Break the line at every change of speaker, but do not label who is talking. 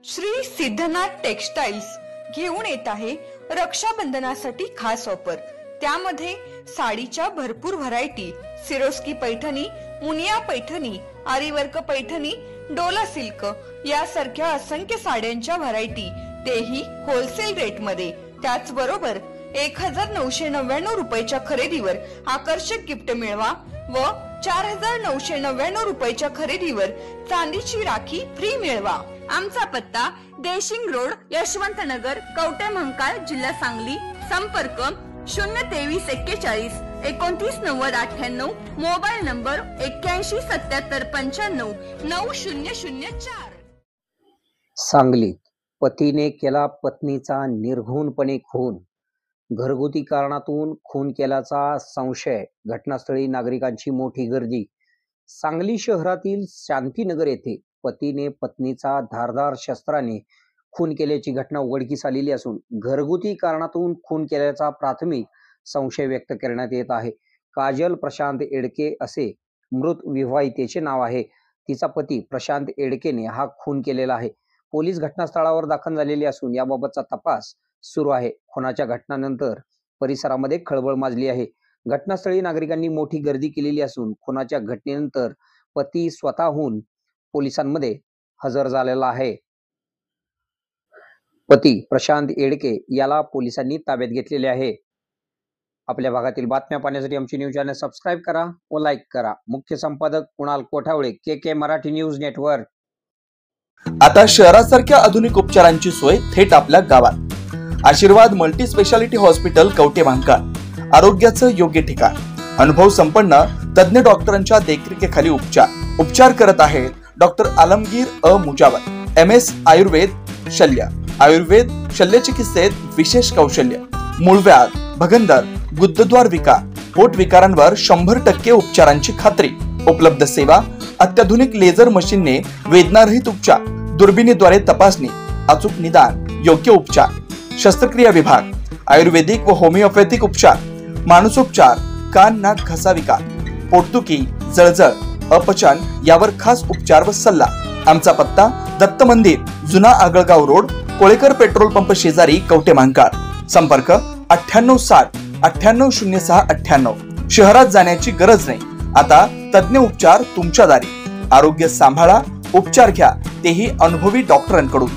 Shri Siddhanath textiles घेऊन येत आहे रक्षाबंधनासाठी खास ऑफर। त्यामध्ये साडीच्या भरपूर variety, Swarovski Paithani, Muniya Paithani, aari work Paithani, Dola silk यासारख्या असंख्य साड्यांच्या व्हरायटी, तेही होलसेल रेट मध्ये। त्याचबरोबर 1999 रुपयाच्या खरेदीवर आकर्षक गिफ्ट मिळवा व 4999 रुपयाच्या खरेदीवर चांदीची राखी फ्री मिळवा। आमचा पत्ता देशिंग रोड, यशवंतनगर, कवठेमहांकाळ, जिल्हा सांगली। संपर्क 02341 299098, मोबाईल नंबर 817795 9004।
सांगलीत पतीने केला पत्नीचा निर्घृणपणे खून, घरगुती कारणातून खून केल्याचा संशय, घटनास्थळी नागरिकांची मोठी गर्दी। सांगली शहरातील शांतीनगर येथे पतीने पत्नीचा धारदार शस्त्राने खून केल्याची घटना उघडकीस आलेली असून घरगुती कारणातून खून केल्याचा प्राथमिक संशय व्यक्त करण्यात येत आहे। काजल प्रशांत एडके असे मृत विवाहितेचे नाव आहे। तिचा पती प्रशांत एडकेने हा खून केलेला आहे। पोलीस घटनास्थळावर दाखल झालेले असून याबाबतचा तपास सुरू आहे। खुनाच्या घटनानंतर परिसरामध्ये खळबळ माजली आहे। घटनास्थळी नागरिकांनी मोठी गर्दी केलेली असून खुनाच्या घटनेनंतर पती स्वतःहून पोलिसांमध्ये हजर झालेला आहे। पती प्रशांत एडके याला पोलिसांनी ताब्यात घेतलेले आहे। आपल्या भागातील बातम्या पाहण्यासाठी आमची न्यूज चॅनल सबस्क्राइब करा व लाईक करा। मुख्य संपादक कुणाल कोठावळे, के मराठी न्यूज नेटवर्क।
आता शहरासारख्या आधुनिक उपचारांची सोय थेट आपल्या गावात। आशीर्वाद मल्टी स्पेशालिटी हॉस्पिटल, कवठेमहांकाळ, आरोग्याचं योग्य ठिकाण। अनुभव संपन्न तज्ञ डॉक्टरांच्या देखरेखीखाली उपचार करत आहेत डॉक्टर आलमगीर मुजावर, MS आयुर्वेद शल्य। आयुर्वेद शल्य चिकित्सेत विशेष कौशल्य, मूळव्याध, भगंदर, गुदद्वार विकार, पोट विकारांवर 100% उपचारांची खात्री। उपलब्ध सेवा, अत्याधुनिक लेझर मशीनने वेदनारहित उपचार, दुर्बिणीद्वारे तपासणी, अचूक निदान, योग्य उपचार, शस्त्रक्रिया विभाग, आयुर्वेदिक व होमिओपॅथिक उपचार, मानसोपचार, कान नाक घसा विकार, पोटदुखी, जळजळ, अपचन यावर खास उपचार व सल्ला। आमचा पत्ता दत्त मंदिर, जुना Agalgaon road, Kolekar petrol pump शेजारी, कवठेमहांकाळ। संपर्क 9860 9806 98। शहरात जाण्याची गरज नाही, आता तज्ञ उपचार तुमच्या दारी। आरोग्य सांभाळा, उपचार घ्या, तेही अनुभवी डॉक्टरांकडून।